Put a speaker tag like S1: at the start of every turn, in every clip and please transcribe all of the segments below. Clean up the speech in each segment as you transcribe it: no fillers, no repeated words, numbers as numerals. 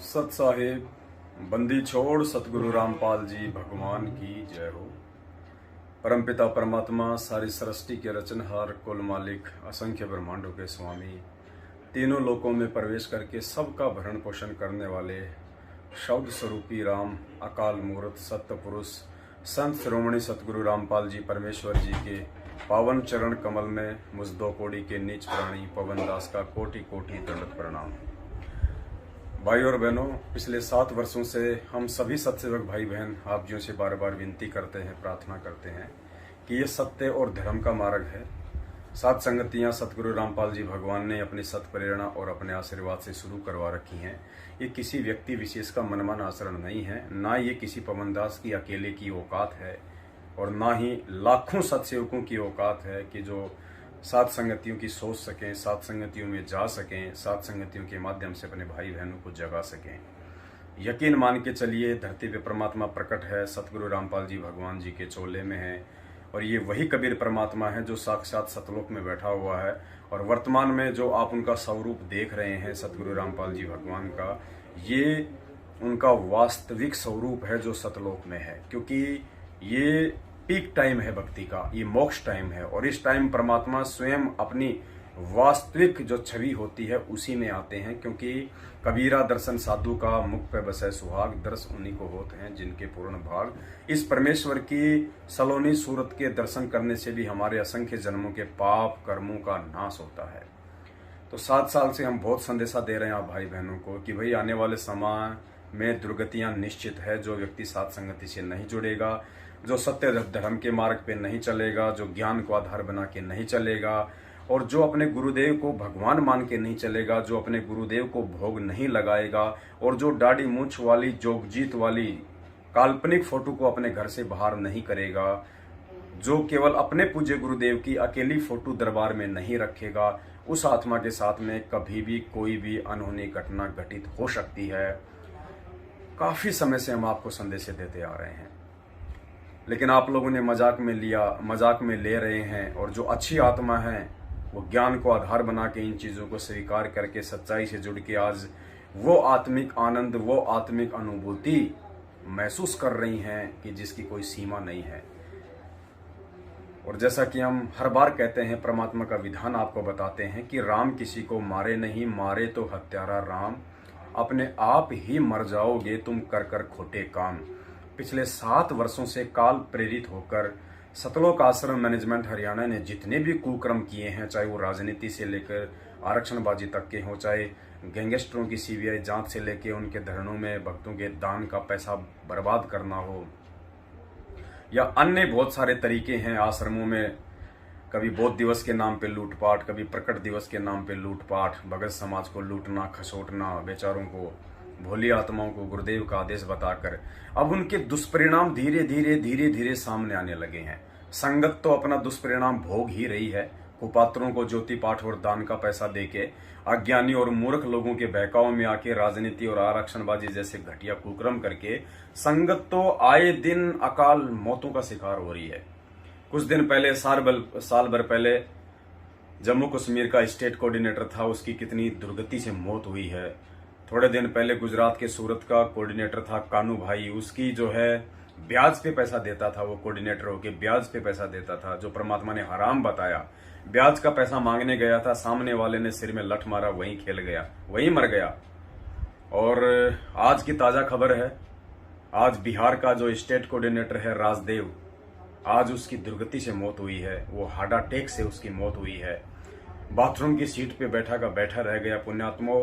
S1: सत साहिब बंदी छोड़ सतगुरु रामपाल जी भगवान की जय हो। परमपिता परमात्मा सारी सृष्टि के रचनहार, कुल मालिक, असंख्य ब्रह्मांडों के स्वामी, तीनों लोकों में प्रवेश करके सबका भरण पोषण करने वाले शब्द स्वरूपी राम, अकाल मूर्त, सत्य पुरुष, संत श्रोमणी सतगुरु रामपाल जी परमेश्वर जी के पावन चरण कमल में मुझ दो कोड़ी के नीच प्राणी पवन दास का कोटि कोटि दंडवत प्रणाम। भाई और बहनों, पिछले 7 वर्षों से हम सभी सत्सेवक भाई बहन आप जियों से बार बार विनती करते हैं, प्रार्थना करते हैं कि ये सत्य और धर्म का मार्ग है। 7 संगतियां सतगुरु रामपाल जी भगवान ने अपनी सत प्रेरणा और अपने आशीर्वाद से शुरू करवा रखी हैं। ये किसी व्यक्ति विशेष का मनमान आचरण नहीं है, ना ये किसी पवनदास की अकेले की औकात है और ना ही लाखों सत्सेवकों की औकात है कि जो 7 संगतियों की सोच सकें, 7 संगतियों में जा सकें, 7 संगतियों के माध्यम से अपने भाई बहनों को जगा सकें। यकीन मान के चलिए, धरती पे परमात्मा प्रकट है, सतगुरु रामपाल जी भगवान जी के चोले में है और ये वही कबीर परमात्मा है जो साक्षात सतलोक में बैठा हुआ है। और वर्तमान में जो आप उनका स्वरूप देख रहे हैं सतगुरु रामपाल जी भगवान का, ये उनका वास्तविक स्वरूप है जो सतलोक में है, क्योंकि ये पीक टाइम है भक्ति का, ये मोक्ष टाइम है और इस टाइम परमात्मा स्वयं अपनी वास्तविक जो छवि होती है उसी में आते हैं। क्योंकि कबीरा दर्शन साधु का, मुख पे बसे सुहाग, दर्श उन्हीं को होते हैं जिनके पूर्ण भाग। इस परमेश्वर की सलोनी सूरत के दर्शन करने से भी हमारे असंख्य जन्मों के पाप कर्मों का नाश होता है। तो 7 साल से हम बहुत संदेशा दे रहे हैं आप भाई बहनों को कि भाई आने वाले समय में दुर्गतियां निश्चित है। जो व्यक्ति 7 संगति से नहीं जुड़ेगा, जो सत्य धर्म के मार्ग पे नहीं चलेगा, जो ज्ञान को आधार बना के नहीं चलेगा और जो अपने गुरुदेव को भगवान मान के नहीं चलेगा, जो अपने गुरुदेव को भोग नहीं लगाएगा और जो दाढ़ी मूंछ वाली, जोगजीत वाली काल्पनिक फोटो को अपने घर से बाहर नहीं करेगा, जो केवल अपने पूज्य गुरुदेव की अकेली फोटो दरबार में नहीं रखेगा, उस आत्मा के साथ में कभी भी कोई भी अनहोनी घटना घटित हो सकती है। काफी समय से हम आपको संदेश देते आ रहे हैं, लेकिन आप लोगों ने मजाक में लिया, मजाक में ले रहे हैं। और जो अच्छी आत्मा है वो ज्ञान को आधार बना के इन चीजों को स्वीकार करके सच्चाई से जुड़ के आज वो आत्मिक आनंद, वो आत्मिक अनुभूति महसूस कर रही हैं कि जिसकी कोई सीमा नहीं है। और जैसा कि हम हर बार कहते हैं, परमात्मा का विधान आपको बताते हैं कि राम किसी को मारे नहीं, मारे तो हत्यारा राम, अपने आप ही मर जाओगे तुम कर कर खोटे काम। पिछले 7 वर्षों से काल प्रेरित होकर सतलोक आश्रम मैनेजमेंट हरियाणा ने जितने भी कुकर्म किए हैं, चाहे वो राजनीति से लेकर आरक्षणबाजी तक के हों, चाहे गैंगस्टरों की सीबीआई जांच से लेकर उनके धरनों में भक्तों के दान का पैसा बर्बाद करना हो, या अन्य बहुत सारे तरीके हैं आश्रमों में, कभी बौद्ध दिवस के नाम पे लूटपाट, कभी प्रकट दिवस के नाम पे लूटपाट, भगत समाज को लूटना, खसोटना, बेचारों को, भोली आत्माओं को गुरुदेव का आदेश बताकर अब उनके दुष्परिणाम धीरे धीरे सामने आने लगे हैं। संगत तो अपना दुष्परिणाम भोग ही रही है। कुपात्रों को ज्योति पाठ और दान का पैसा देके अज्ञानी और मूर्ख लोगों के बहकाव में आके राजनीति और आरक्षणबाजी जैसे घटिया कुकर्म करके संगत तो आए दिन अकाल मौतों का शिकार हो रही है। कुछ दिन पहले, साल भर पहले जम्मू कश्मीर का स्टेट कोऑर्डिनेटर था, उसकी कितनी दुर्गति से मौत हुई है। थोड़े दिन पहले गुजरात के सूरत का कोऑर्डिनेटर था कानू भाई, उसकी जो है ब्याज पे पैसा देता था, वो कोऑर्डिनेटर होके ब्याज पे पैसा देता था, जो परमात्मा ने हराम बताया। ब्याज का पैसा मांगने गया था, सामने वाले ने सिर में लठ मारा, वहीं खेल गया, वहीं मर गया। और आज की ताजा खबर है, आज बिहार का जो स्टेट कोऑर्डिनेटर है राजदेव, आज उसकी दुर्गति से मौत हुई है। वो हार्ट अटैक से उसकी मौत हुई है। बाथरूम की सीट पे बैठा का बैठा रह गया। पुण्यात्मा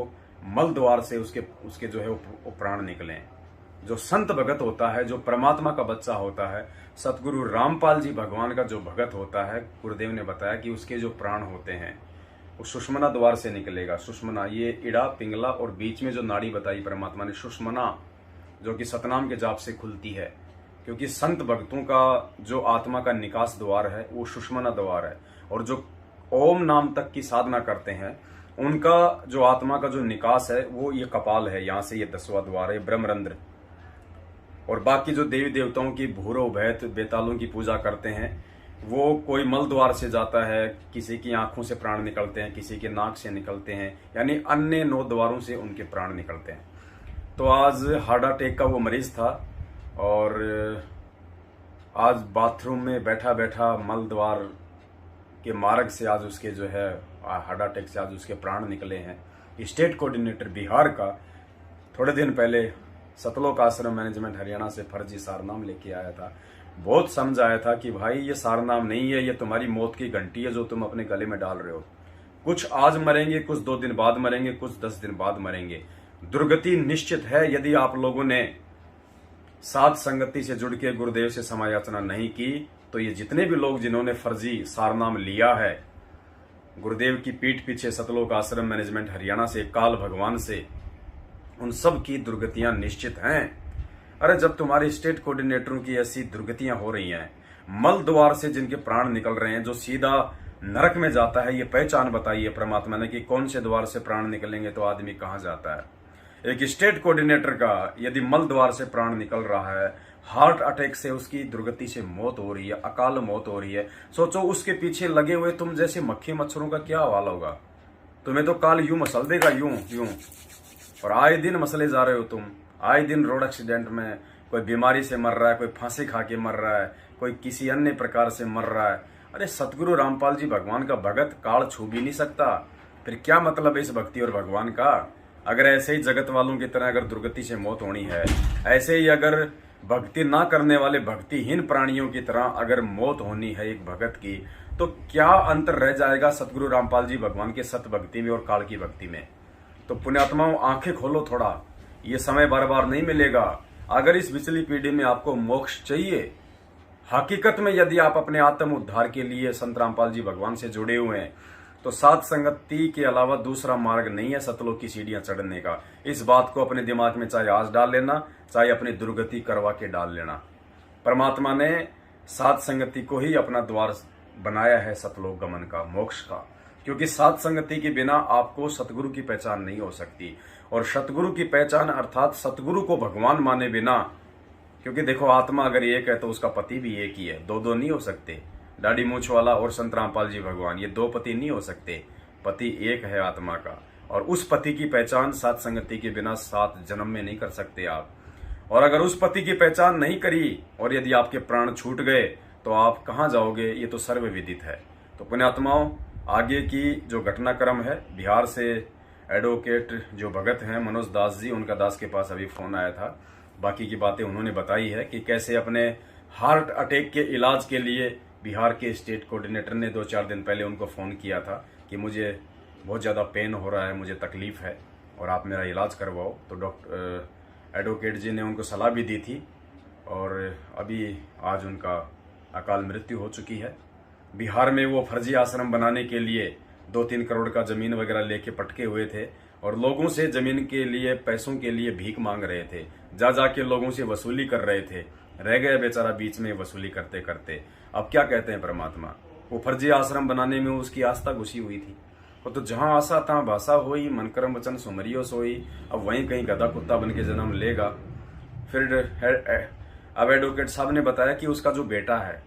S1: मल द्वार से उसके जो है वो प्राण निकले। जो संत भगत होता है, जो परमात्मा का बच्चा होता है, सतगुरु रामपाल जी भगवान का जो भगत होता है, गुरुदेव ने बताया कि उसके जो प्राण होते हैं वो सुषमना द्वार से निकलेगा। सुषमना, ये इड़ा, पिंगला और बीच में जो नाड़ी बताई परमात्मा ने, सुषमना, जो कि सतनाम के जाप से खुलती है। क्योंकि संत भक्तों का जो आत्मा का निकास द्वार है वो सुषमना द्वार है। और जो ओम नाम तक की साधना करते हैं उनका जो आत्मा का जो निकास है वो ये कपाल है, यहाँ से ये 10वां द्वार है, ब्रह्मरंध्र। और बाकी जो देवी देवताओं की भूरो भैत बेतालों की पूजा करते हैं वो कोई मल द्वार से जाता है, किसी की आंखों से प्राण निकलते हैं, किसी के नाक से निकलते हैं, यानी अन्य 9 द्वारों से उनके प्राण निकलते हैं। तो आज हार्ट अटैक का वो मरीज था और आज बाथरूम में बैठा बैठा मल द्वार के मार्ग से आज उसके जो है हार्ट अटैक से आज उसके प्राण निकले हैं। स्टेट कोऑर्डिनेटर बिहार का थोड़े दिन पहले सतलोक आश्रम मैनेजमेंट हरियाणा से फर्जी सारनाम लेके आया था। बहुत समझ आया था कि भाई ये सारनाम नहीं है, ये तुम्हारी मौत की घंटी है जो तुम अपने गले में डाल रहे हो। कुछ आज मरेंगे, कुछ 2 दिन बाद मरेंगे, कुछ 10 दिन बाद मरेंगे। दुर्गति निश्चित है यदि आप लोगों ने साध संगति से जुड़ के गुरुदेव से समायाचना नहीं की। तो ये जितने भी लोग जिन्होंने फर्जी सारनाम लिया है गुरुदेव की पीठ पीछे सतलोक आश्रम मैनेजमेंट हरियाणा से, काल भगवान से, उन सब की दुर्गतियां निश्चित हैं। अरे जब तुम्हारे स्टेट कोऑर्डिनेटरों की ऐसी दुर्गतियां हो रही हैं, मल द्वार से जिनके प्राण निकल रहे हैं, जो सीधा नरक में जाता है, ये पहचान बताइए परमात्मा ने कि कौन से द्वार से प्राण निकलेंगे तो आदमी कहां जाता है। एक स्टेट कोऑर्डिनेटर का यदि मल द्वार से प्राण निकल रहा है, हार्ट अटैक से उसकी दुर्गति से मौत हो रही है, अकाल मौत हो रही है, सोचो उसके पीछे लगे हुए तुम जैसे मक्खी मच्छरों का क्या हाल होगा। तुम्हें तो काल यूं मसल देगा, यूं यूं। और आए दिन मसले जा रहे हो तुम। आए दिन रोड एक्सीडेंट में कोई बीमारी से मर रहा है, कोई फांसी खा के मर रहा है, कोई किसी अन्य प्रकार से मर रहा है। अरे सतगुरु रामपाल जी भगवान का भगत काल छू भी नहीं सकता, फिर क्या मतलब है इस भक्ति और भगवान का। अगर ऐसे ही जगत वालों की तरह अगर दुर्गति से मौत होनी है, ऐसे ही अगर भक्ति ना करने वाले भक्तिहीन प्राणियों की तरह अगर मौत होनी है एक भगत की, तो क्या अंतर रह जाएगा सतगुरु रामपाल जी भगवान के सत भक्ति में और काल की भक्ति में। तो पुण्यात्माओं आंखें खोलो थोड़ा, ये समय बार बार नहीं मिलेगा। अगर इस पिछली पीढ़ी में आपको मोक्ष चाहिए, हकीकत में यदि आप अपने आत्म उद्धार के लिए संत रामपाल जी भगवान से जुड़े हुए हैं, तो साध संगति के अलावा दूसरा मार्ग नहीं है सतलोक की सीढ़ियां चढ़ने का। इस बात को अपने दिमाग में चाहे आज डाल लेना, चाहे अपनी दुर्गति करवा के डाल लेना। परमात्मा ने साध संगति को ही अपना द्वार बनाया है सतलोक गमन का, मोक्ष का। क्योंकि साध संगति के बिना आपको सतगुरु की पहचान नहीं हो सकती। और सतगुरु की पहचान अर्थात सतगुरु को भगवान माने बिना, क्योंकि देखो आत्मा अगर एक है तो उसका पति भी एक ही है, दो नहीं हो सकते। दाढ़ी मूछ वाला और संत रामपाल जी भगवान, ये 2 पति नहीं हो सकते। पति एक है आत्मा का, और उस पति की पहचान साध संगति के बिना 7 जन्म में नहीं कर सकते आप। और अगर उस पति की पहचान नहीं करी और यदि आपके प्राण छूट गए तो आप कहां जाओगे, ये तो सर्वविदित है। तो पुण्यात्माओं, आगे की जो घटनाक्रम है, बिहार से एडवोकेट जो भगत हैं मनोज दास जी, उनका दास के पास अभी फोन आया था। बाकी की बातें उन्होंने बताई है कि कैसे अपने हार्ट अटैक के इलाज के लिए बिहार के स्टेट कोऑर्डिनेटर ने 2-4 दिन पहले उनको फ़ोन किया था कि मुझे बहुत ज़्यादा पेन हो रहा है, मुझे तकलीफ़ है और आप मेरा इलाज करवाओ। तो डॉक्टर एडवोकेट जी ने उनको सलाह भी दी थी और अभी आज उनका अकाल मृत्यु हो चुकी है। बिहार में वो फर्जी आश्रम बनाने के लिए 2-3 करोड़ का ज़मीन वगैरह लेके पटके हुए थे और लोगों से ज़मीन के लिए, पैसों के लिए भीख मांग रहे थे। जा के लोगों से वसूली कर रहे थे। रह गए बेचारा बीच में वसूली करते करते। अब क्या कहते हैं परमात्मा, वो फर्जी आश्रम बनाने में उसकी आस्था घुसी हुई थी। वो तो जहां आशा तहां भाषा होई, मन कर्म वचन सुमरियो सोई। अब वहीं कहीं गधा कुत्ता बन के जन्म लेगा। फिर अब एडवोकेट साहब ने बताया कि उसका जो बेटा है,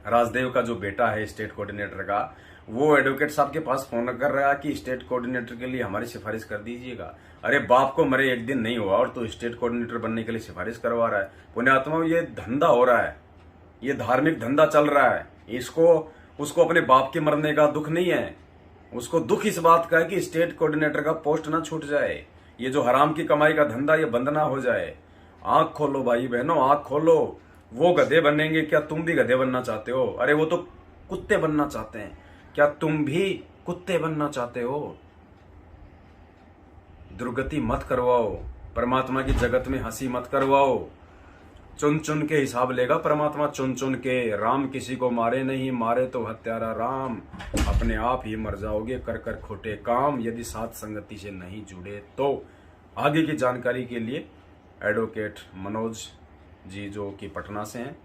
S1: राजदेव का जो बेटा है स्टेट कोऑर्डिनेटर का, वो एडवोकेट साहब के पास फोन कर रहा है कि स्टेट कोऑर्डिनेटर के लिए हमारी सिफारिश कर दीजिएगा। अरे बाप को मरे 1 दिन नहीं हुआ और तो स्टेट कोऑर्डिनेटर बनने के लिए सिफारिश करवा रहा है। पुण्यात्मा, ये धंधा हो रहा है, ये धार्मिक धंधा चल रहा है। उसको अपने बाप के मरने का दुख नहीं है, उसको दुख इस बात का है कि स्टेट कोऑर्डिनेटर का पोस्ट ना छूट जाए। ये जो हराम की कमाई का धंधा ये बंद ना हो जाए। आंख खोलो भाई बहनों, आंख खोलो। वो गधे बनेंगे, क्या तुम भी गधे बनना चाहते हो? अरे वो तो कुत्ते बनना चाहते हैं, क्या तुम भी कुत्ते बनना चाहते हो? दुर्गति मत करवाओ, परमात्मा की जगत में हंसी मत करवाओ। चुन चुन के हिसाब लेगा परमात्मा, चुन चुन के। राम किसी को मारे नहीं, मारे तो हत्यारा राम। अपने आप ही मर जाओगे कर कर खोटे काम, यदि साथ संगति से नहीं जुड़े तो। आगे की जानकारी के लिए एडवोकेट मनोज जी जो कि पटना से हैं,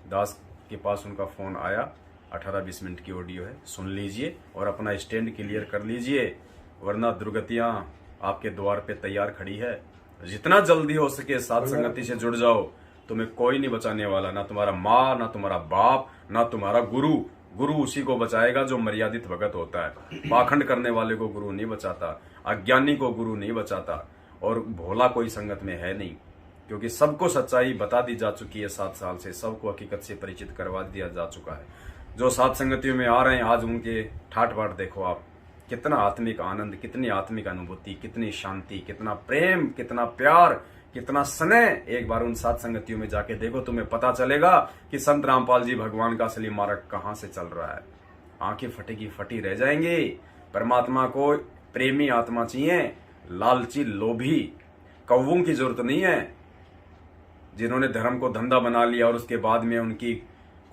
S1: दास के पास उनका फोन आया, 18-20 मिनट की ऑडियो है, सुन लीजिए और अपना स्टैंड क्लियर कर लीजिए, वरना दुर्गतियां आपके द्वार पे तैयार खड़ी है। जितना जल्दी हो सके साथ संगति से जुड़ जाओ, तुम्हें कोई नहीं बचाने वाला, ना तुम्हारा माँ, ना तुम्हारा बाप, ना तुम्हारा गुरु। गुरु उसी को बचाएगा जो मर्यादित भगत होता है। पाखंड करने वाले को गुरु नहीं बचाता, अज्ञानी को गुरु नहीं बचाता। और भोला कोई संगत में है नहीं, क्योंकि सबको सच्चाई बता दी जा चुकी है। 7 साल से सबको हकीकत से परिचित करवा दिया जा चुका है। जो सात संगतियों में आ रहे हैं आज उनके ठाट बाट देखो आप, कितना आत्मिक आनंद, कितनी आत्मिक अनुभूति, कितनी शांति, कितना प्रेम, कितना प्यार, कितना स्नेह। एक बार उन सात संगतियों में जाके देखो, तुम्हें पता चलेगा कि संत रामपाल जी भगवान का असली मार्ग कहां से चल रहा है। आंखें फटेगी फटी रह जाएंगे। परमात्मा को प्रेमी आत्मा चाहिए, लालची लोभी कौवों की जरूरत नहीं है, जिन्होंने धर्म को धंधा बना लिया और उसके बाद में उनकी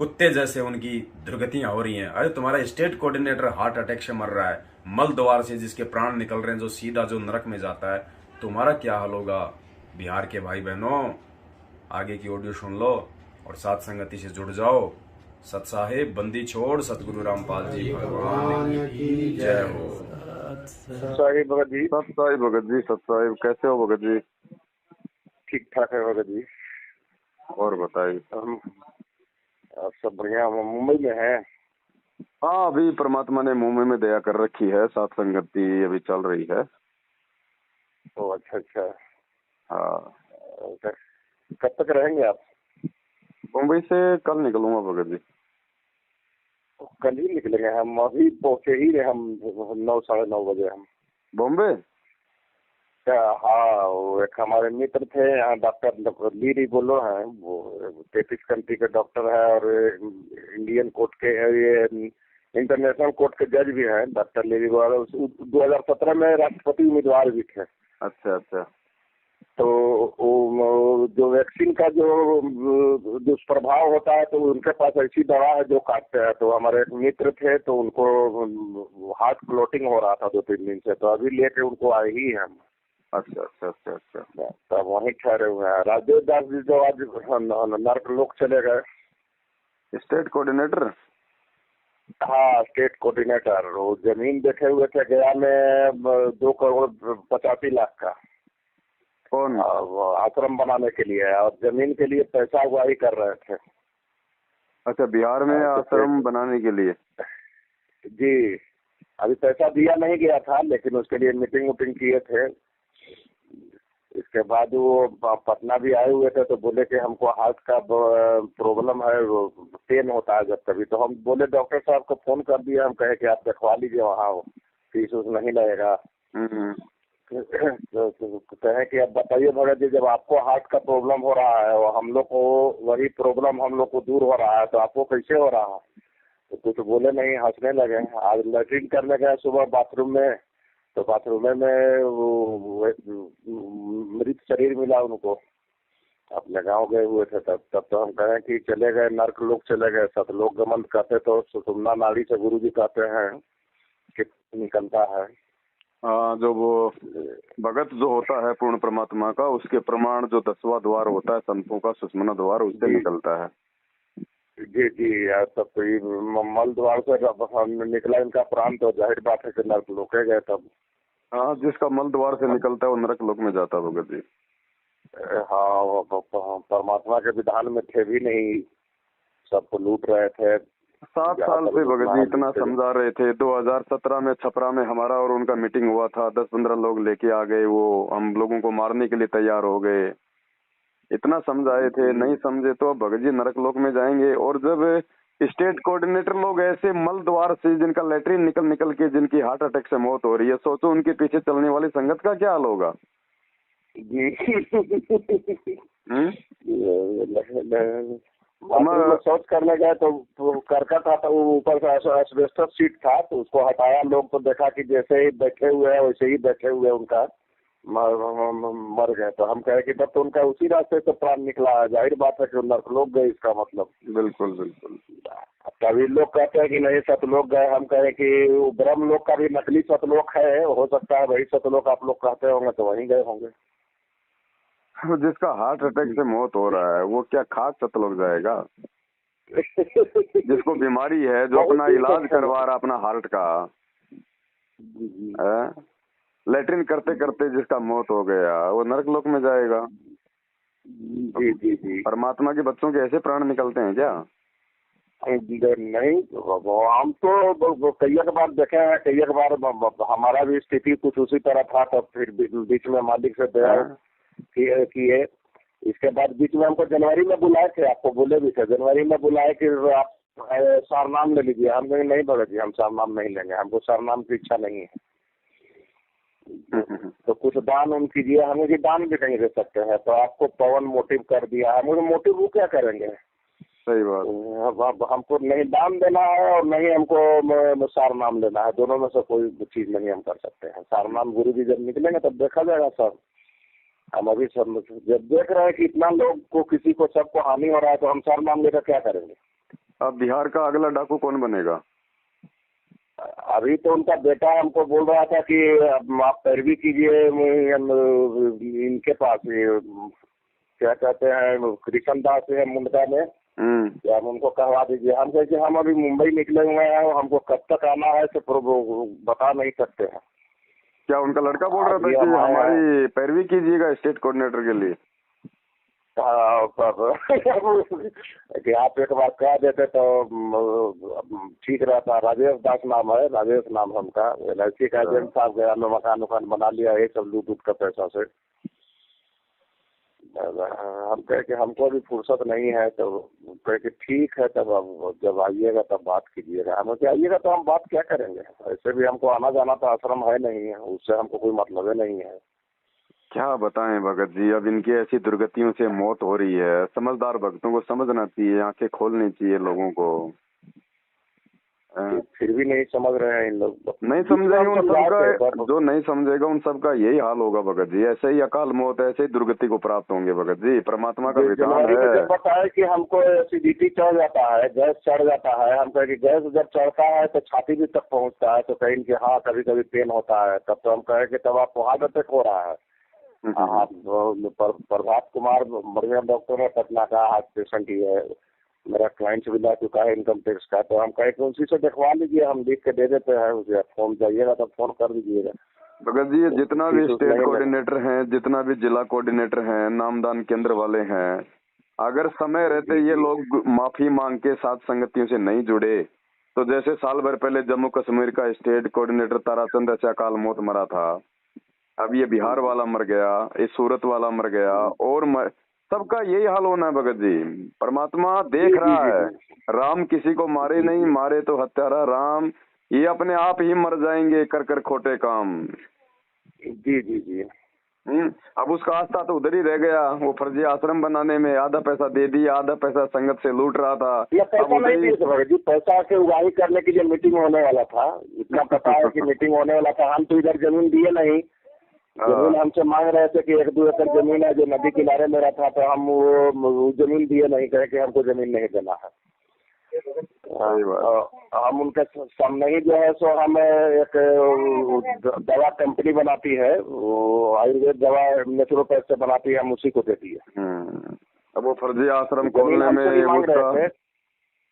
S1: कुत्ते जैसे उनकी दुर्गतियां हो रही हैं। अरे तुम्हारा स्टेट कोऑर्डिनेटर हार्ट अटैक से मर रहा है, मल द्वार से जिसके प्राण निकल रहे हैं, जो सीधा जो नरक में जाता है, तुम्हारा क्या हाल होगा। बिहार के भाई बहनों, आगे की ऑडियो सुन लो और साथ संगति से जुड़ जाओ। सत साहेब बंदी छोड़, सतगुरु रामपाल जी भगवान की जय हो।
S2: साहिब भगत जी,
S3: सत साहिब भगत जी, सत साहिब कैसे हो भगत जी?
S2: ठीक ठाक है भगत जी।
S3: और बताइए।
S2: हम आप सब बढ़िया। हम मुंबई में हैं।
S3: हाँ, अभी परमात्मा ने मुंबई में दया कर रखी है, सात संगति अभी चल रही है।
S2: तो अच्छा।
S3: हाँ,
S2: कब तक रहेंगे आप?
S3: मुंबई से कल निकलूंगा भगत जी।
S2: कल ही निकलेंगे। हम अभी पहुंचे ही रहे, हम 9 साढ़े 9 बजे हम
S3: बॉम्बे।
S2: क्या? हाँ, वो एक हमारे मित्र थे यहाँ, डॉक्टर लीरी बोलो हैं, वो 33 कंट्री के डॉक्टर है और इंडियन कोर्ट के, ये इंटरनेशनल कोर्ट के जज भी हैं, डॉक्टर लीरी बोलो। 2017 में राष्ट्रपति उम्मीदवार भी थे।
S3: अच्छा।
S2: तो वो जो वैक्सीन का जो दुष्प्रभाव होता है, तो उनके पास ऐसी दवा है जो काटते हैं। तो हमारे एक मित्र थे, तो उनको हार्ट क्लोटिंग हो रहा था 2-3 दिन से, तो अभी लेके उनको आए ही हम।
S3: अच्छा।
S2: तब वहीं ठहरे हुए हैं। राजेश दास जी जो आज नर्क लोक चले गए,
S3: स्टेट कोऑर्डिनेटर।
S2: हाँ, स्टेट कोऑर्डिनेटर। वो जमीन देखे हुए थे गया में 2 करोड़ 85 लाख का,
S3: कौन?
S2: आश्रम बनाने के लिए, और जमीन के लिए पैसा अगुवाई कर रहे थे।
S3: अच्छा, बिहार में आश्रम बनाने के लिए?
S2: जी, अभी पैसा दिया नहीं गया था, लेकिन उसके लिए मीटिंग वुटिंग किए थे। इसके बाद वो पटना भी आए हुए थे, तो बोले कि हमको हार्ट का प्रॉब्लम है, वो पेन होता है जब कभी। तो हम बोले डॉक्टर साहब को फोन कर दिए, हम कहे कि आप दिखवा लीजिए वहाँ, फीस उस नहीं लगेगा। तो कहे कि अब बताइए भगत जी, जब आपको हार्ट का प्रॉब्लम हो रहा है और हम लोग को वही प्रॉब्लम हम लोग को दूर हो रहा है, तो आपको कैसे हो रहा है? तो कुछ बोले नहीं, हंसने लगे। आज लैट्रिन करने गए सुबह बाथरूम में, तो बाथरूम में वो मृत शरीर मिला उनको। अपने गांव गए हुए थे तब तो हम कहें कि चले गए नर्क लोग, चले गए सतलोक गमन कहते, तो सुषुम्ना नाड़ी से गुरु जी कहते हैं कि निकलता है।
S3: हाँ, जो वो भगत जो होता है पूर्ण परमात्मा का, उसके प्रमाण जो 10वां द्वार होता है संतों का, सुषुम्ना द्वार, उससे निकलता है।
S2: जी। तब तो मल द्वार से निकला इनका प्राण, तो जाहिर बात है कि नर्क लोक गए तब।
S3: हाँ, जिसका मल द्वार से निकलता है वो नरक लोक में जाता है भगत जी।
S2: हाँ, वो परमात्मा के विधान में थे भी नहीं, सबको लूट रहे थे।
S3: 7 साल से भगत जी इतना समझा रहे थे। 2017 में छपरा में हमारा और उनका मीटिंग हुआ था, 10-15 लोग लेके आ गए, वो हम लोगों को मारने के लिए तैयार हो गए। इतना समझाए थे, नहीं समझे तो भगत जी नरक लोक में जाएंगे। और जब स्टेट कोऑर्डिनेटर लोग ऐसे मल द्वार से जिनका लैट्रिन निकल के जिनकी हार्ट अटैक से मौत हो रही है, सोचो उनके पीछे चलने वाली संगत का क्या हाल होगा।
S2: सोच करने गए तो करकट था, तो ऊपर से एस्बेस्टस सीट था, तो उसको हटाया लोग, तो देखा कि जैसे ही बैठे हुए हैं वैसे ही बैठे हुए उनका मर गए। तो हम कहे कि तब तो उनका उसी रास्ते से प्राण निकला है, जाहिर बात है कि नर्क लोक गए, इसका मतलब।
S3: बिल्कुल।
S2: कभी लोग कहते हैं कि नहीं सतलोक गए, हम कहें कि ब्रह्म लोक का भी नकली सतलोक है, हो सकता है वही सतलोक आप लोग कहते होंगे, तो वहीं गए होंगे।
S3: जिसका हार्ट अटैक से मौत हो रहा है वो क्या खाक सतलोक जाएगा? जिसको बीमारी है, जो अपना इलाज करवा रहा अपना हार्ट का, लेटरिन करते करते जिसका मौत हो गया, वो नरक लोक में जाएगा।
S2: जी।
S3: परमात्मा के बच्चों के ऐसे प्राण निकलते हैं क्या?
S2: नहीं, वो हम तो कई बार देखे हैं, कई बार हमारा भी स्थिति कुछ उसी तरह था, तो फिर बीच में मालिक से दया किए। इसके बाद बीच में हमको जनवरी में बुलाए थे, आपको बोले भी थे, जनवरी में बुलाए कि आप सरनाम ले लीजिए। हम कहेंगे नहीं भगत जी, हम सरनाम नहीं लेंगे, हमको सरनाम की इच्छा नहीं है। तो कुछ दान उन कीजिए, हम मुझे दान भी नहीं दे सकते हैं, तो आपको पवन मोटिव कर दिया है। मुझे मोटिव वो क्या करेंगे?
S3: सही बात।
S2: अब हमको नहीं दान देना है और नहीं हमको सारनाम लेना है, दोनों में से कोई चीज नहीं हम कर सकते हैं। सारनाम गुरु जी जब निकलेंगे तब देखा जाएगा सर। हम अभी सब जब देख रहे हैं कि इतना लोग को, किसी को, सबको हानि हो रहा है, तो हम सारनाम लेकर क्या करेंगे?
S3: अब बिहार का अगला डाकू कौन बनेगा?
S2: अभी तो उनका बेटा हमको बोल रहा था कि आप पैरवी कीजिए इनके पास, क्या कहते हैं, कृष्ण दास है मुंडका में, या हम उनको कहवा दीजिए। हम कहे कि हम अभी मुंबई निकले हुए हैं, हमको कब तक आना है तो बता नहीं सकते हैं।
S3: क्या उनका लड़का बोल रहा था कि हमारी पैरवी कीजिएगा स्टेट कोऑर्डिनेटर के लिए?
S2: कि आप एक बार कह देते तो ठीक रहता। राजेश दास नाम है, राजेश नाम हमका, LIC का एजेंट साहब, गया में मकान उकान बना लिया है सब लूट का पैसा से। हम कहे कि हमको भी फुर्सत नहीं है, तो कहे कि ठीक है, तब अब जब आइएगा तब बात कीजिएगा। हम क्या आइएगा तो हम बात क्या करेंगे? ऐसे भी हमको आना जाना तो आश्रम है नहीं है, उससे हमको कोई मतलब ही नहीं है।
S3: क्या बताएं भगत जी, अब इनकी ऐसी दुर्गतियों से मौत हो रही है। समझदार भक्तों को समझना चाहिए, आंखें खोलनी चाहिए लोगों को।
S2: फिर भी नहीं समझ रहे हैं इन लोग।
S3: नहीं समझेंगे उन सबका, जो नहीं समझेगा उन सबका यही हाल होगा भगत जी। ऐसे ही अकाल मौत, ऐसे ही दुर्गति को प्राप्त होंगे भगत जी। परमात्मा का विधान है।
S2: पता है कि हमको एसिडिटी चढ़ जाता है, गैस चढ़ जाता है। हम कहे कि गैस जब चढ़ता है तो छाती भी तक पहुंचता है, तो कहीं कि हाँ कभी कभी पेन होता है, तब तो हम कहे कि तब आपको हार्ट अटैक हो रहा है। प्रभात कुमार बढ़िया डॉक्टर है, पटना का, हार्ट पेशेंट ही है, मेरा क्लाइंट भी ला चुका है इनकम टैक्स का। तो हम कहे कि उसी से दिखवा लीजिए, हम लिख के दे देते हैं उसे, फोन जाइएगा तो फोन कर दीजिएगा।
S3: भगत जी जितना भी स्टेट कोऑर्डिनेटर हैं, जितना भी जिला कोऑर्डिनेटर हैं, नामदान केंद्र वाले हैं, अगर समय रहते ये लोग माफी मांग के साथ संगतियों से नहीं जुड़े, तो जैसे साल भर पहले जम्मू कश्मीर का स्टेट कोऑर्डिनेटर ताराचंद ऐसे अकाल मौत मरा था, अब ये बिहार वाला मर गया, ये सूरत वाला मर गया, और सबका यही हाल होना है भगत जी। परमात्मा देख रहा है। राम किसी को मारे नहीं, मारे तो हत्यारा राम, ये अपने आप ही मर जाएंगे कर कर खोटे काम।
S2: जी जी जी।
S3: अब उसका आस्था तो उधर ही रह गया, वो फर्जी आश्रम बनाने में आधा पैसा दे दिया, आधा पैसा संगत से लूट रहा था।
S2: पैसा नहीं दिए भगत जी, पैसा के उगाही करने के लिए मीटिंग होने वाला था, इतना पता है कि मीटिंग होने वाला था। हम तो इधर जमीन दिए नहीं, जमीन हमसे मांग रहे थे कि 1-2 एकड़ जमीन है जो नदी किनारे में था, तो हम वो जमीन दिए नहीं, कहे कि हमको जमीन नहीं देना है। हम उनके सामने ही जो है सो हम एक दवा कंपनी बनाती है, वो आयुर्वेद दवा नेचुरोपैथ से बनाती है, हम उसी को देती है।
S3: अब वो फर्जी आश्रम खोलने में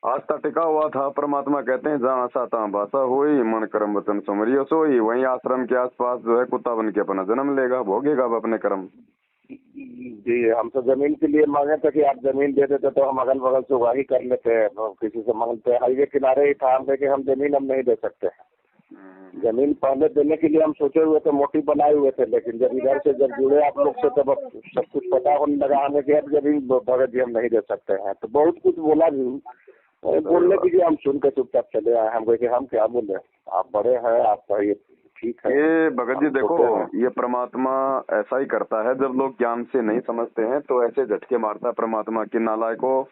S3: आस्था टिका हुआ था। परमात्मा कहते हैं जहाँ आशा तहाँ भाषा हुई, मन कर्म वचन सुमरियो सोई। वहीं आश्रम के आसपास जो है कुत्ता बन के अपना जन्म लेगा, भोगेगा अब अपने कर्म।
S2: जी, हम तो जमीन के लिए मांगे थे कि आप जमीन दे देते तो हम अगल बगल से उगाही कर लेते हैं, किसी से मांगते। हाईवे किनारे ही था, हम कहे कि हम जमीन हम नहीं दे सकते हैं। जमीन पहले देने के लिए हम सोचे हुए थे, मोटिव बनाए हुए थे, लेकिन जब इधर से जब जुड़े आप लोग से तब सब कुछ पता होने लगा हमें कि अब जमीन भगत जी हम नहीं दे सकते हैं। तो बहुत कुछ बोला भी, बोलने के लिए हम सुन के चुपचाप चले आए। हम कहे कि हम क्या बोले, आप बड़े हैं, आपका ये ठीक है।
S3: ये भगत जी देखो, ये परमात्मा ऐसा ही करता है, जब लोग ज्ञान से नहीं समझते हैं तो ऐसे झटके मारता है परमात्मा की। नालायकों,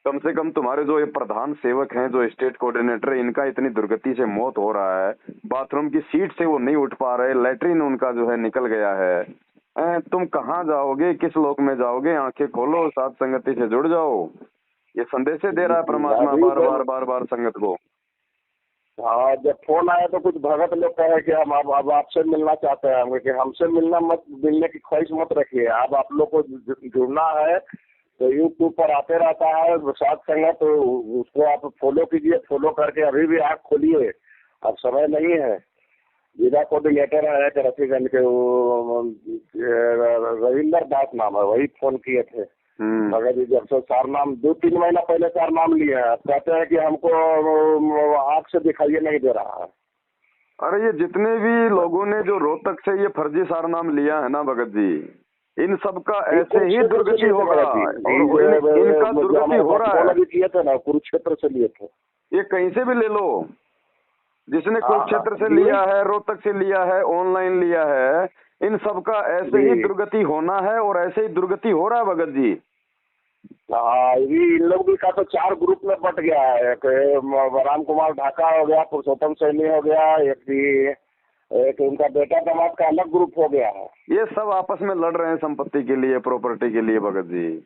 S3: कम से कम तुम्हारे जो ये प्रधान सेवक हैं, जो स्टेट कोऑर्डिनेटर, इनका इतनी दुर्गति से मौत हो रहा है, बाथरूम की सीट से वो नहीं उठ पा रहे, लैट्रिन उनका जो है निकल गया है। तुम कहाँ जाओगे, किस लोक में जाओगे? आंखें खोलो, साथ संगति से जुड़ जाओ। ये संदेश दे रहा है परमात्मा बार बार बार बार संगत को।
S2: हाँ, जब फोन आया तो कुछ भगत लोग कहे कि हम अब आपसे मिलना चाहते हैं। हम कि हमसे मिलने की ख्वाहिश मत रखिए। आप लोग को जुड़ना है तो यूट्यूब पर आते रहता है सात संगत, तो उसको आप फॉलो कीजिए। फॉलो करके अभी भी आँख खोलिए, अब समय नहीं है। जिला कोऑर्डिनेटर है रफीगंज के, वो रविंदर दास नाम है, वही फोन किए थे। भगत जी जब से 4 नाम 2-3 महीना पहले 4 नाम लिए हैं, कहते हैं कि हमको आँख से दिखाइए नहीं दे रहा है।
S3: अरे ये जितने भी लोगों ने जो रोहतक से ये फर्जी सारनाम लिया है ना भगत जी, इन सब का ऐसे ही दुर्गति होगा और इनका दुर्गति हो रहा है।
S2: किए थे ना, कुरुक्षेत्र से लिए थे।
S3: ये कहीं से भी ले लो, जिसने कुरुक्षेत्र से लिया है, रोहतक से लिया है, ऑनलाइन लिया है, इन सब का ऐसे ही दुर्गति होना है और ऐसे ही दुर्गति हो रहा है भगत जी।
S2: हाँ, ये इन लोग भी का तो 4 ग्रुप में बट गया है। एक राम कुमार ढाका हो गया, पुरुषोत्तम सैनी हो गया, एक उनका बेटा दामाद का अलग ग्रुप हो गया है।
S3: ये सब आपस में लड़ रहे हैं संपत्ति के लिए, प्रॉपर्टी के लिए भगत जी।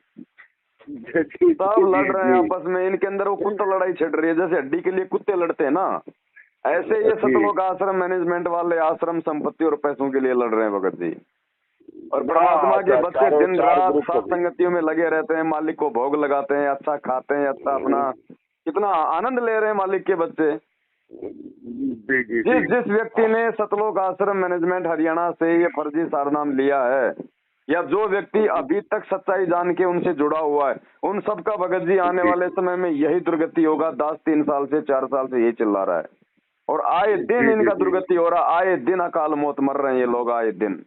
S3: सब लड़ रहे हैं आपस में, इनके अंदर वो कुत्ता लड़ाई छिड़ रही है, जैसे हड्डी के लिए कुत्ते लड़ते हैं ना, ऐसे ये सतलोक आश्रम मैनेजमेंट वाले आश्रम संपत्ति और पैसों के लिए लड़ रहे हैं भगत जी। और परमात्मा के बच्चे दिन रात सात संगतियों में लगे रहते हैं, मालिक को भोग लगाते हैं, अच्छा खाते हैं, अच्छा अपना कितना आनंद ले रहे हैं मालिक के बच्चे। जिस व्यक्ति ने सतलोक आश्रम मैनेजमेंट हरियाणा से ये फर्जी सारनाम लिया है, या जो व्यक्ति अभी तक सच्चाई जान के उनसे जुड़ा हुआ है, उन सब का भगत जी आने वाले समय में यही दुर्गति होगा। 3 साल से 4 साल से यही चिल्ला रहा है और आए दिन इनका दुर्गति हो रहा, आए दिन अकाल मौत मर रहे हैं ये लोग, आए दिन।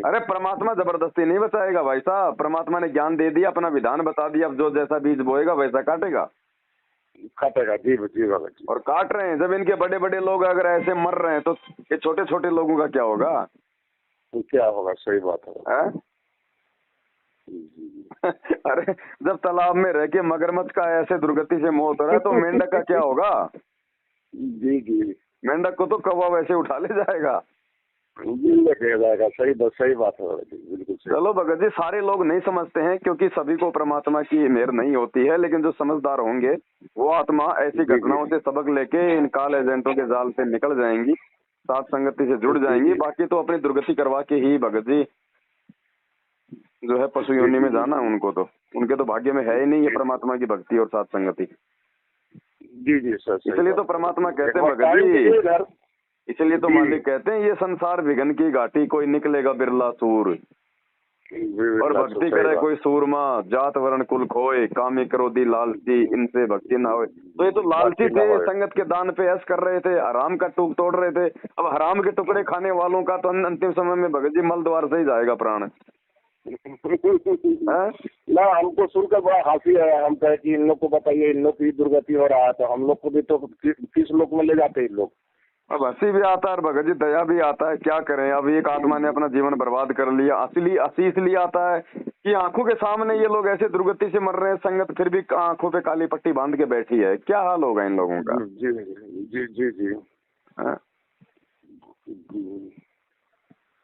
S3: अरे परमात्मा जबरदस्ती नहीं बचाएगा भाई साहब, परमात्मा ने ज्ञान दे दिया, अपना विधान बता दिया, अब जो जैसा बीज बोएगा वैसा काटेगा।
S2: जी बाबा जी।
S3: और काट रहे हैं, जब इनके बड़े बड़े लोग अगर ऐसे मर रहे हैं तो ये छोटे छोटे लोगों का क्या होगा?
S2: क्या होगा? सही बात है।
S3: अरे जब तालाब में रह के मगरमच्छ का ऐसे दुर्गति से मौत हो रहा है तो मेंढक का क्या होगा?
S2: जी
S3: मेंढक को तो कौवा वैसे उठा ले जाएगा।
S2: सही बात है बिल्कुल।
S3: चलो भगत जी, सारे लोग नहीं समझते हैं क्योंकि सभी को परमात्मा की मेहर नहीं होती है, लेकिन जो समझदार होंगे वो आत्मा ऐसी घटनाओं से सबक लेके इन काल एजेंटों के जाल से निकल जाएंगी, साथ संगति से जुड़ जाएंगी। बाकी तो अपनी दुर्गति करवा के ही भगत जी जो है पशु योनि में जाना है उनको, तो उनके तो भाग्य में है ही नहीं ये परमात्मा की भक्ति और साथ संगति।
S2: जी सर।
S3: इसलिए तो परमात्मा कहते हैं भगत जी, इसलिए तो मालिक कहते हैं ये संसार विघन की घाटी, कोई निकलेगा बिरला सूर, और भक्ति करे कोई सूरमा, जात वर्ण कुल खोए, कामी क्रोधी लालची, इनसे भक्ति ना होए। तो ये तो लालची थे, संगत के दान पे ऐश कर रहे थे, हराम का टूक तोड़ रहे थे। अब हराम के टुकड़े खाने वालों का तो अंतिम समय में भगत जी मल द्वार से ही जाएगा प्राण।
S2: ना हमको सुनकर बड़ा हंसी है। हम कहे कि इन लोग को बताइए, इन लोग की दुर्गति हो रहा है तो हम लोग को भी तो किस लोक में ले जाते हैं इन लोग।
S3: अब हंसी भी आता है और भगत जी दया भी आता है, क्या करें। अब एक आत्मा ने अपना जीवन बर्बाद कर लिया, हंसी इसलिए आता है कि आंखों के सामने ये लोग ऐसे दुर्गति से मर रहे हैं, संगत फिर भी आंखों पे काली पट्टी बांध के बैठी है। क्या हाल होगा इन लोगों का?
S2: जी।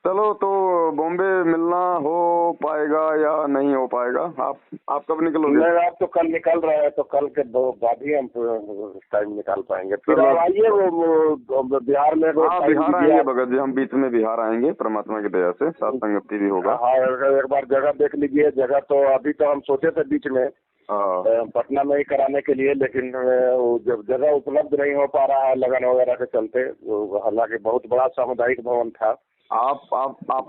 S3: चलो तो बॉम्बे मिलना हो पाएगा या नहीं हो पाएगा? आप कब निकलोगे?
S2: आप तो कल निकल रहे हैं, तो कल के बाद ही हम टाइम निकाल पाएंगे। फिर आइए वो बिहार में।
S3: हाँ बिहार आएंगे भगत जी, हम बीच में बिहार आएंगे परमात्मा की दया से, साथ संगति भी होगा।
S2: हाँ एक बार जगह देख लीजिए। जगह तो अभी तो हम सोचे थे बीच में पटना में ही कराने के लिए, लेकिन जब जगह उपलब्ध नहीं हो पा रहा है लगन वगैरह के चलते, हालांकि बहुत बड़ा सामुदायिक भवन था।
S3: आप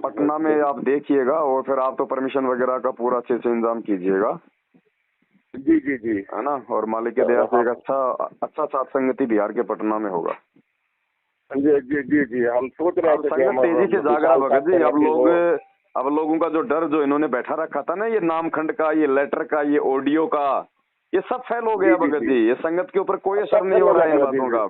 S3: पटना में आप देखिएगा और फिर आप तो परमिशन वगैरह का पूरा अच्छे से इंतजाम कीजिएगा।
S2: जी
S3: है ना, और मालिक के दया से एक अच्छा साथ संगति बिहार के पटना में होगा।
S2: जी हम सोच रहे थे
S3: संगत तेजी से जाग रहा भगत जी। अब लोगों का जो डर जो इन्होंने बैठा रखा था ना, ये नामखंड का, ये लेटर का, ये ऑडियो का, ये सब फेल हो गया भगत जी। ये संगत के ऊपर कोई असर नहीं हो रहा है इन बातों का।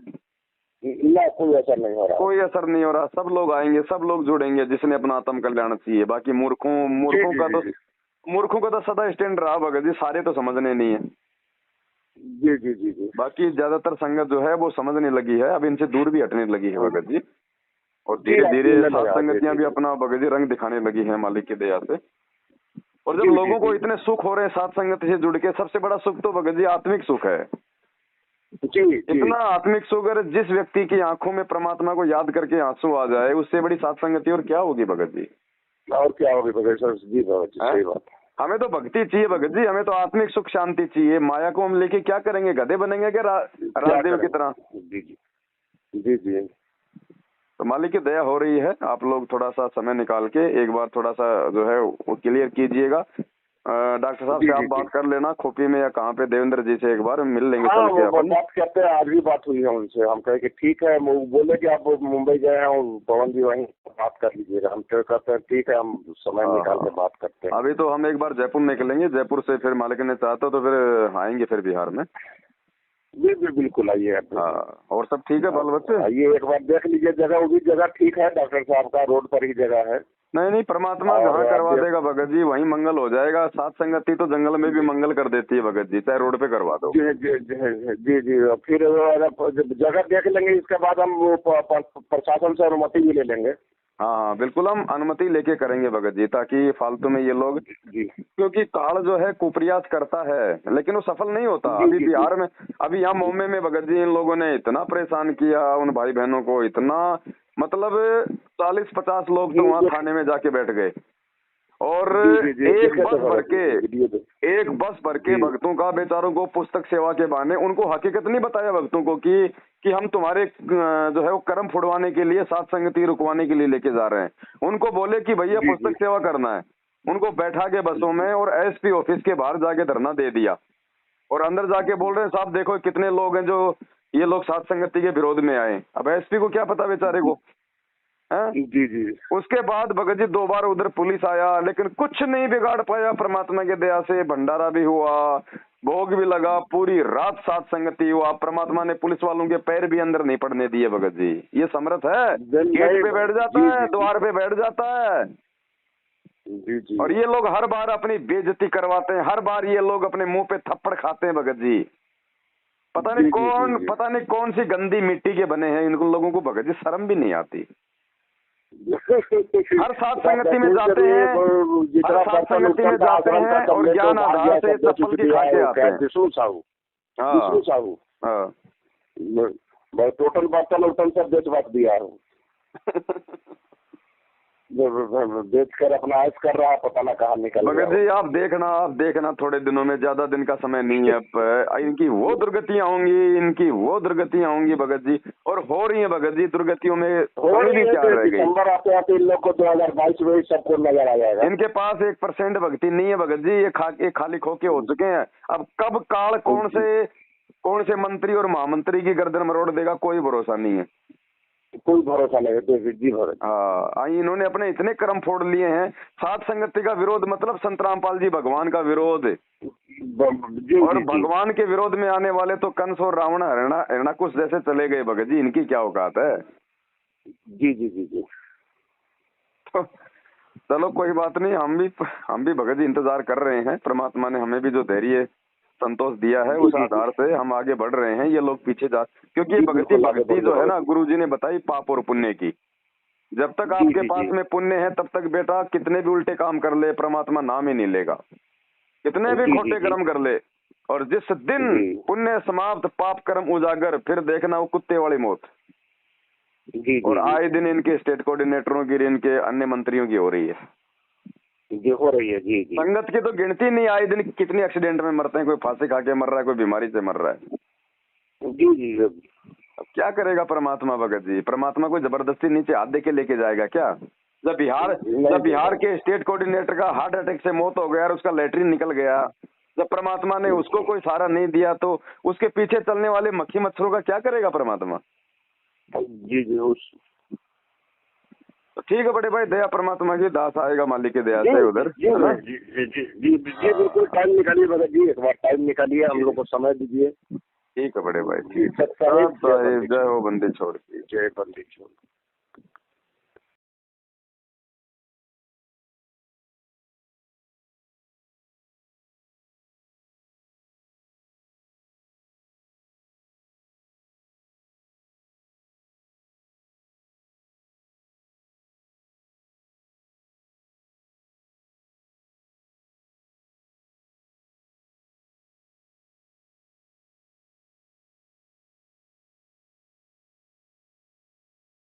S2: कोई असर नहीं हो रहा,
S3: कोई असर नहीं हो रहा। सब लोग आएंगे, सब लोग जुड़ेंगे जिसने अपना आत्म कल्याण चाहिए। बाकी मूर्खों का तो सदा स्टैंड रहा भगत जी, सारे तो समझने नहीं है।
S2: जी।
S3: बाकी ज्यादातर संगत जो है वो समझने लगी है, अब इनसे दूर भी हटने लगी है भगत जी। और धीरे धीरे सात संगतियां भी अपना भगत जी रंग दिखाने लगी है मालिक की दया से। और जब लोगों को इतने सुख हो रहे हैं सात संगत से जुड़ के, सबसे बड़ा सुख तो भगत जी आत्मिक सुख है। इतना आत्मिक सुख, अगर जिस व्यक्ति की आंखों में परमात्मा को याद करके आंसू आ जाए, उससे बड़ी सात संगति और क्या होगी भगत जी?
S2: और क्या होगी भगत जी? सही बात।
S3: हमें तो भक्ति चाहिए भगत जी, हमें तो आत्मिक सुख शांति चाहिए। माया को हम लेके क्या करेंगे? गधे बनेंगे क्या राजदेव की तरह?
S2: जी
S3: तो मालिक की दया हो रही है। आप लोग थोड़ा सा समय निकाल के एक बार थोड़ा सा जो है वो क्लियर कीजिएगा। डॉक्टर साहब से आप बात कर लेना खोपी में या कहाँ पे, देवेंद्र जी से एक बार मिल लेंगे
S2: हाँ,
S3: चल के
S2: वो
S3: अपन।
S2: बात करते हैं, आज भी बात हुई है उनसे। हम कहे कि ठीक है, वो बोले कि आप मुंबई गए हैं और पवन जी वहीं बात कर लीजिएगा। हम तो कहते हैं ठीक है, हम समय निकाल के बात करते हैं।
S3: अभी तो हम एक बार जयपुर निकलेंगे, जयपुर से फिर मालिक ने चाहता तो फिर आएंगे फिर बिहार में।
S2: जी जी बिल्कुल आइए आप।
S3: हाँ, और सब ठीक है बाल बच्चे?
S2: आइए एक बार देख लीजिए जगह, वो भी जगह ठीक है, डॉक्टर साहब का रोड पर ही जगह है।
S3: नहीं नहीं, परमात्मा जहाँ करवा देगा भगत जी वहीं मंगल हो जाएगा। सात संगति तो जंगल में भी मंगल कर देती है भगत जी, चाहे रोड पे करवा दो।
S2: जी जी जी जी जी। फिर जगह देख लेंगे, इसके बाद हम वो प्रशासन से अनुमति भी ले लेंगे।
S3: हाँ बिल्कुल, हम अनुमति लेके करेंगे भगत जी, ताकि फालतू में ये लोग,
S2: जी
S3: क्योंकि काल जो है कुप्रयास करता है लेकिन वो सफल नहीं होता।
S2: जी,
S3: अभी
S2: जी,
S3: बिहार में, अभी यहाँ मुंबई में भगत जी इन लोगों ने इतना परेशान किया उन भाई बहनों को, इतना मतलब 40-50 लोग तो वहाँ थाने में जाके बैठ गए। और एक बस भर के भक्तों का, बेचारों को पुस्तक सेवा के बहाने उनको हकीकत नहीं बताया भक्तों को कि हम तुम्हारे जो है वो कर्म फुड़वाने के लिए, सात संगति रुकवाने के लिए लेके जा रहे हैं। उनको बोले कि भैया पुस्तक सेवा करना है, उनको बैठा के बसों में और एसपी ऑफिस के बाहर जाके धरना दे दिया। और अंदर जाके बोल रहे हैं साहब देखो कितने लोग हैं जो ये लोग सात संगति के विरोध में आए। अब एसपी को क्या पता बेचारे को, है?
S2: जी जी।
S3: उसके बाद भगत जी 2 बार उधर पुलिस आया लेकिन कुछ नहीं बिगाड़ पाया। परमात्मा के दया से भंडारा भी हुआ, भोग भी लगा, पूरी रात सात संगति हुआ। परमात्मा ने पुलिस वालों के पैर भी अंदर नहीं पड़ने दिए भगत जी। ये समर्थ है, गेट पे बैठ जाता है, द्वार पे बैठ जाता है।
S2: जी जी।
S3: और ये लोग हर बार अपनी बेइज्जती करवाते हैं, हर बार ये लोग अपने मुंह पे थप्पड़ खाते हैं भगत जी। पता नहीं कौन सी गंदी मिट्टी के बने हैं इन लोगों को भगत जी, शर्म भी नहीं आती। हर सात संगति में जाते हैं, हर सात संगति में जाते हैं और ज्ञान आधार से चप्पल की खाते आते हैं।
S2: विष्णु साहू, विष्णु साहू, मैं टोटल बर्तन उर्तन सब बेच बात दिया हूँ। बेच कर अपना ऐश कर रहा है, पता ना कहाँ निकल गया।
S3: भगत जी आप देखना थोड़े दिनों में, ज्यादा दिन का समय नहीं है। अब इनकी वो दुर्गतियां होंगी भगत जी, और हो रही है भगत जी दुर्गतियों में। भी क्या रह गई,
S2: दिसंबर आते आते इन लोग को 2022 में सबको नजर आ जाएगा।
S3: इनके पास 1% भक्ति नहीं है भगत जी, ये खाली खोके हो चुके हैं। अब कब काल कौन से मंत्री और महामंत्री की गर्दन मरोड़ देगा, कोई भरोसा नहीं है,
S2: कोई भरोसा नहीं है जी।
S3: हाँ, इन्होंने अपने इतने कर्म फोड़ लिए हैं। सात संगति का विरोध मतलब संत रामपाल जी भगवान का विरोध, और भगवान के विरोध में आने वाले तो कंस और रावण हिरणाकुश जैसे चले गए भगत जी। इनकी क्या औकात है।
S2: जी जी जी जी।
S3: तो चलो कोई बात नहीं, हम भी भगत जी इंतजार कर रहे हैं। परमात्मा ने हमें भी जो धैर्य संतोष दिया है उस आधार से हम आगे बढ़ रहे हैं। ये लोग पीछे जा, क्योंकि भक्ति जो है ना, गुरु जी ने बताई पाप और पुण्य की। जब तक आपके पास में पुण्य है तब तक बेटा कितने भी उल्टे काम कर ले, परमात्मा नाम ही नहीं लेगा। कितने भी खोटे कर्म कर ले, और जिस दिन पुण्य समाप्त पाप कर्म उजागर, फिर देखना वो कुत्ते वाली मौत। और आए दिन इनके स्टेट कोऑर्डिनेटरों की, इनके अन्य मंत्रियों की हो रही है,
S2: हो रही है। जी जी।
S3: संगत की तो गिनती नहीं, आए दिन कितने एक्सीडेंट में मरते हैं, कोई फांसी खा के मर रहा है, कोई बीमारी से मर रहा है।
S2: जी जी।
S3: अब क्या करेगा परमात्मा भगत जी, परमात्मा को जबरदस्ती नीचे हाथ दे के लेके जाएगा क्या। जब बिहार के स्टेट कोऑर्डिनेटर का हार्ट अटैक से मौत हो गया और उसका लैट्रिन निकल गया, जब परमात्मा ने उसको कोई सहारा नहीं दिया, तो उसके पीछे चलने वाले मक्खी मच्छरों का क्या करेगा परमात्मा।
S2: जी जी।
S3: तो ठीक है बड़े भाई, दया परमात्मा की, दास आएगा मालिक की दया से उधर।
S2: जी जी जी जी बिल्कुल, टाइम निकालिए भगत जी, एक बार टाइम निकालिए, हम लोग को समय दीजिए।
S3: ठीक है बड़े भाई, ठीक है।
S2: जय
S3: जय हो बंदी छोड़ की।
S2: जय बंदी छोड़।